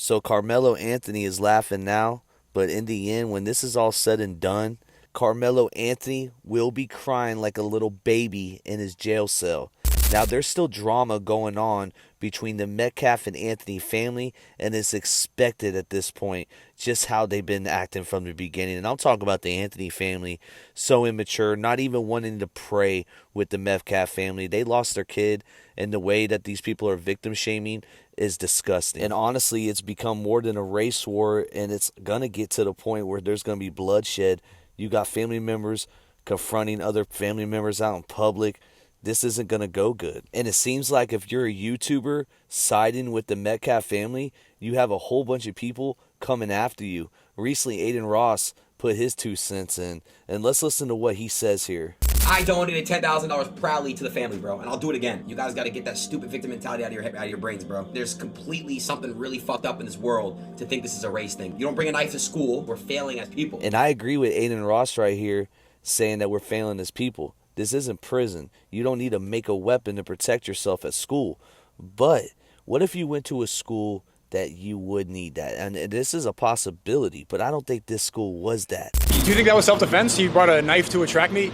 So Carmelo Anthony is laughing now, but in the end, when this is all said and done, Carmelo Anthony will be crying like a little baby in his jail cell. Now, there's still drama going on between the Metcalf and Anthony family, and it's expected at this point just how they've been acting from the beginning. And I'm talking about the Anthony family, so immature, not even wanting to pray with the Metcalf family. They lost their kid, and the way that these people are victim shaming is disgusting. And honestly, it's become more than a race war, and it's going to get to the point where there's going to be bloodshed. You got family members confronting other family members out in public. This isn't going to go good. And it seems like if you're a YouTuber siding with the Metcalf family, you have a whole bunch of people coming after you. Recently, Aiden Ross put his 2 cents in, and let's listen to what he says here. I donated $10,000 proudly to the family, bro, and I'll do it again. You guys got to get that stupid victim mentality out of your brains, bro. There's completely something really fucked up in this world to think this is a race thing. You don't bring a knife to school. We're failing as people. And I agree with Aiden Ross right here saying that we're failing as people. This isn't prison. You don't need to make a weapon to protect yourself at school. But what if you went to a school that you would need that? And this is a possibility, but I don't think this school was that. Do you think that was self-defense? He brought a knife to a track meet?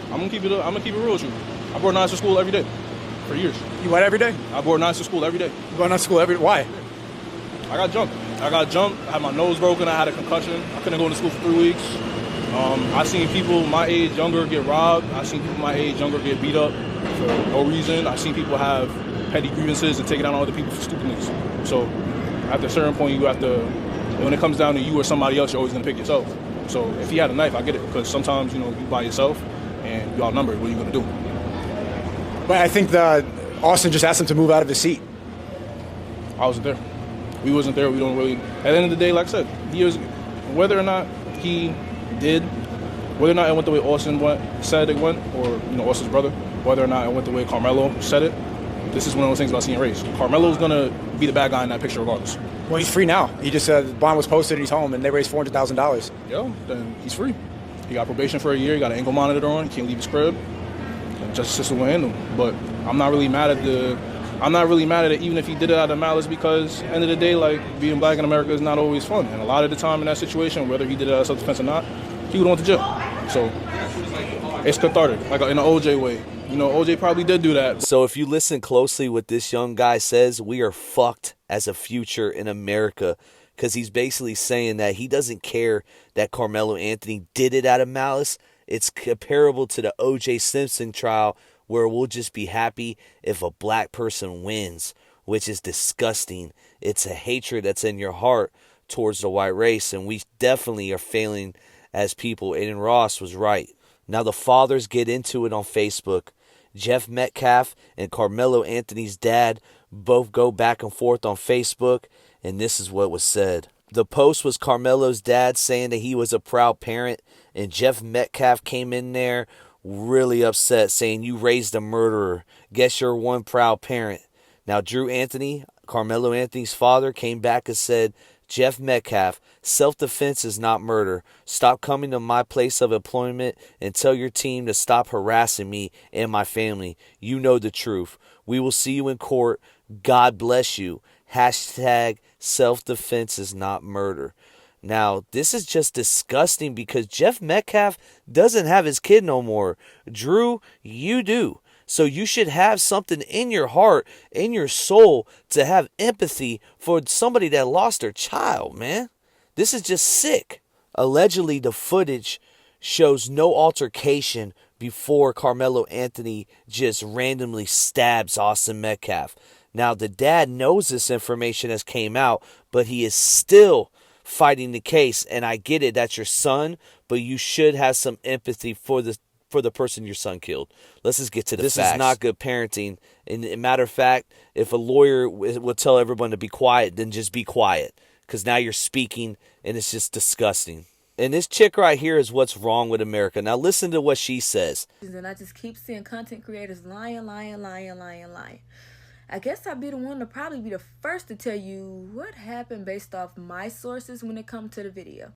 I'm gonna keep it real with you. I brought knives to school every day for years. You what every day? I brought knives to school every day. You brought knives to school every why? I got jumped. I had my nose broken. I had a concussion. I couldn't go to school for 3 weeks. I seen people my age younger get robbed. I seen people my age younger get beat up for no reason. I seen people have petty grievances and take it out on other people for stupidness. So at a certain point, you have to, when it comes down to you or somebody else, you're always gonna pick yourself. So if he had a knife, I get it, because sometimes, you by yourself and you're outnumbered. What are you gonna do? But I think that Austin just asked him to move out of his seat. I wasn't there. We wasn't there. We don't really. At the end of the day, like I said, whether or not he did, whether or not it went the way Austin said it went, or Austin's brother, whether or not it went the way Karmelo said it, this is one of those things about seeing race. Karmelo's gonna be the bad guy in that picture regardless. Well, he's free now. He just said bond was posted and he's home, and they raised $400,000. Yeah, then he's free. He got probation for a year. He got an ankle monitor on. He can't leave his crib. And justice system will handle him. But I'm not really mad at it, even if he did it out of malice, because at the end of the day, like, being black in America is not always fun. And a lot of the time in that situation, whether he did it out of self-defense or not, he would have went to jail. So it's cathartic, like in an OJ way. OJ probably did do that. So if you listen closely what this young guy says, we are fucked as a future in America, because he's basically saying that he doesn't care that Carmelo Anthony did it out of malice. It's comparable to the O.J. Simpson trial, where we'll just be happy if a black person wins, which is disgusting. It's a hatred that's in your heart towards the white race, and we definitely are failing as people. Aiden Ross was right. Now the fathers get into it on Facebook. Jeff Metcalf and Carmelo Anthony's dad both go back and forth on Facebook, and this is what was said. The post was Carmelo's dad saying that he was a proud parent, and Jeff Metcalf came in there really upset, saying, "You raised a murderer. Guess you're one proud parent." Now Drew Anthony, Carmelo Anthony's father, came back and said, "Jeff Metcalf, self-defense is not murder. Stop coming to my place of employment and tell your team to stop harassing me and my family. You know the truth. We will see you in court. God bless you. Hashtag self-defense is not murder." Now, this is just disgusting, because Jeff Metcalf doesn't have his kid no more. Drew, you do. So you should have something in your heart, in your soul, to have empathy for somebody that lost their child, man. This is just sick. Allegedly, the footage shows no altercation before Carmelo Anthony just randomly stabs Austin Metcalf. Now, the dad knows this information has came out, but he is still fighting the case. And I get it, that's your son, but you should have some empathy for the person your son killed. Let's just get to the facts. This is not good parenting. And a matter of fact, if a lawyer would tell everyone to be quiet, then just be quiet, because now you're speaking, and it's just disgusting. And this chick right here is what's wrong with America. Now listen to what she says. And I just keep seeing content creators lying. I guess I'd be the one to probably be the first to tell you what happened based off my sources when it comes to the video.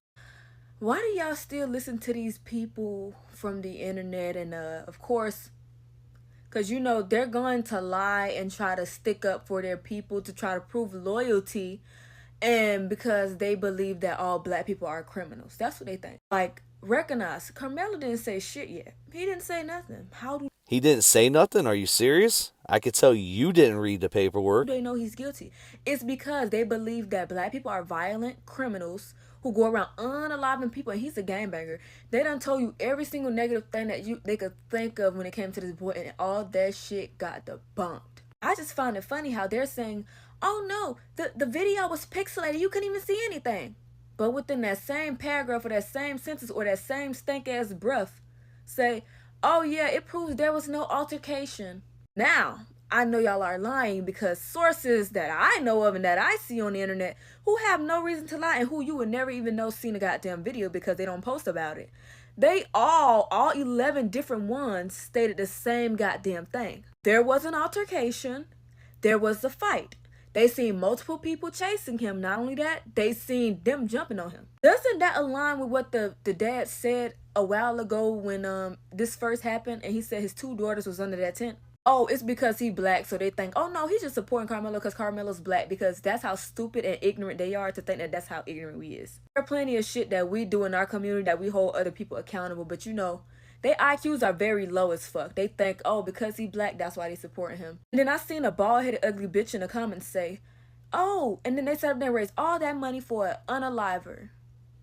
Why do y'all still listen to these people from the internet? And of course, because they're going to lie and try to stick up for their people to try to prove loyalty And because they believe that all black people are criminals. That's what they think. Like, recognize, Karmelo didn't say shit yet. He didn't say nothing. He didn't say nothing? Are you serious? I could tell you didn't read the paperwork. They know he's guilty. It's because they believe that black people are violent criminals who go around unaliving people, and he's a gangbanger. They done told you every single negative thing that they could think of when it came to this boy, and all that shit got debunked. I just find it funny how they're saying, oh no, the video was pixelated, you couldn't even see anything. But within that same paragraph or that same sentence or that same stank-ass breath, say, oh yeah, it proves there was no altercation. Now, I know y'all are lying because sources that I know of and that I see on the internet who have no reason to lie and who you would never even know seen a goddamn video because they don't post about it. They all 11 different ones stated the same goddamn thing. There was an altercation. There was a fight. They seen multiple people chasing him. Not only that, they seen them jumping on him. Doesn't that align with what the dad said a while ago when this first happened and he said his 2 daughters was under that tent? Oh, it's because he black, so they think, oh no, he's just supporting Karmelo because Karmelo's black, because that's how stupid and ignorant they are to think that that's how ignorant we is. There are plenty of shit that we do in our community that we hold other people accountable, but you know, their IQs are very low as fuck. They think, oh, because he black, that's why they supporting him. And then I seen a bald-headed ugly bitch in the comments say, oh, and then they said they raised all that money for an unaliver.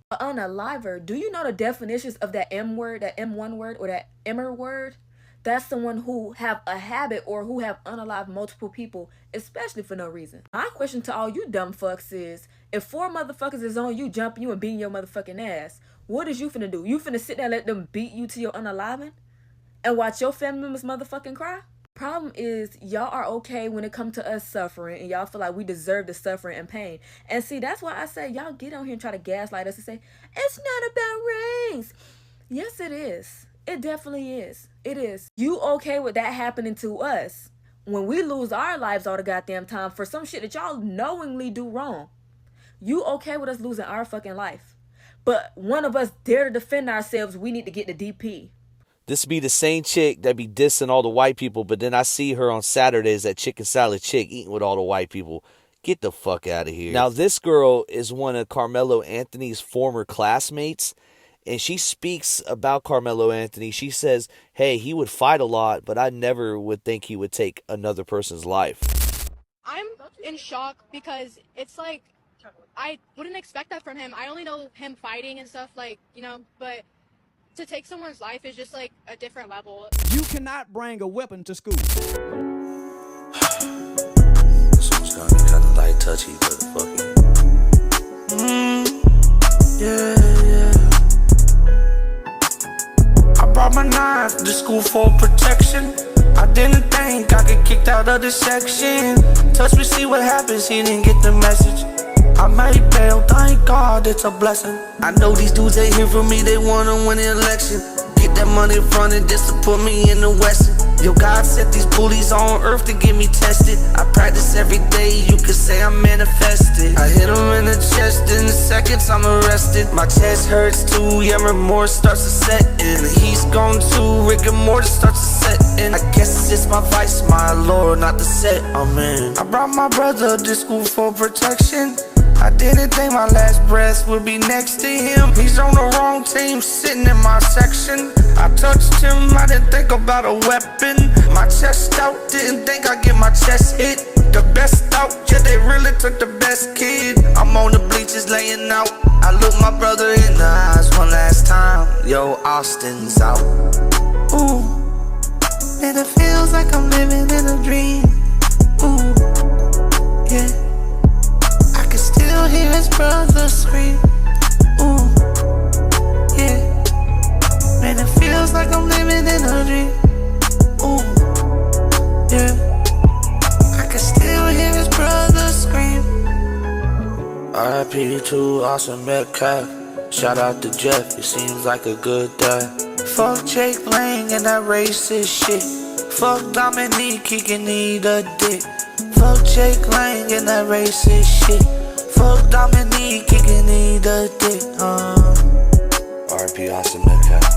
An unaliver, do you know the definitions of that M word, that M1 word, or that Emmer word? That's someone who have a habit or who have unalived multiple people, especially for no reason. My question to all you dumb fucks is, if 4 motherfuckers is on you jumping you and beating your motherfucking ass, what is you finna do? You finna sit there and let them beat you to your unaliving? And watch your family members motherfucking cry? Problem is, y'all are okay when it comes to us suffering, and y'all feel like we deserve the suffering and pain. And see, that's why I say, y'all get on here and try to gaslight us and say, it's not about race. Yes, it is. It definitely is. It is. You okay with that happening to us when we lose our lives all the goddamn time for some shit that y'all knowingly do wrong? You okay with us losing our fucking life? But one of us dare to defend ourselves, we need to get the DP. This be the same chick that be dissing all the white people, but then I see her on Saturdays at Chicken Salad Chick eating with all the white people. Get the fuck out of here. Now, this girl is one of Carmelo Anthony's former classmates, and she speaks about Carmelo Anthony. She says, hey, he would fight a lot, but I never would think he would take another person's life. I'm in shock because it's like, I wouldn't expect that from him. I only know him fighting and stuff, like, you know, but to take someone's life is just like a different level. You cannot bring a weapon to school. This one's gonna be kinda light touchy, but fuck it. Yeah. I brought my knife to school for protection. I didn't think I get kicked out of this section. Touch me, see what happens, he didn't get the message. I made bail, thank God it's a blessing. I know these dudes ain't here for me, they wanna win the election. Get that money fronted just to put me in the Western. Yo, God set these bullies on earth to get me tested. I practice every day, you could say I'm manifested. I hit him in the chest, in seconds I'm arrested. My chest hurts too, yeah, remorse starts to set in. He's gone too, rigor mortis starts to set in. I guess it's my vice, my Lord, not the set I'm in. I brought my brother to school for protection. I didn't think my last breath would be next to him. He's on the wrong team, sitting in my section. I touched him, I didn't think about a weapon. My chest out, didn't think I'd get my chest hit. The best out, yeah, they really took the best kid. I'm on the bleachers laying out. I look my brother in the eyes one last time. Yo, Austin's out. Ooh, and it feels like I'm living in a dream. Ooh, yeah. Still hear his brother scream. Ooh, yeah. Man, it feels like I'm living in a dream. Ooh, yeah. I can still hear his brother scream. R.I.P. to Awesome Metcalf. Shout out to Jeff, it seems like a good day. Fuck Jake Lang and that racist shit. Fuck Dominique, he can eat a dick. Fuck Jake Lang and that racist shit. Fuck Dominique, he can eat a dick. R.I.P. Awesome Metcalf.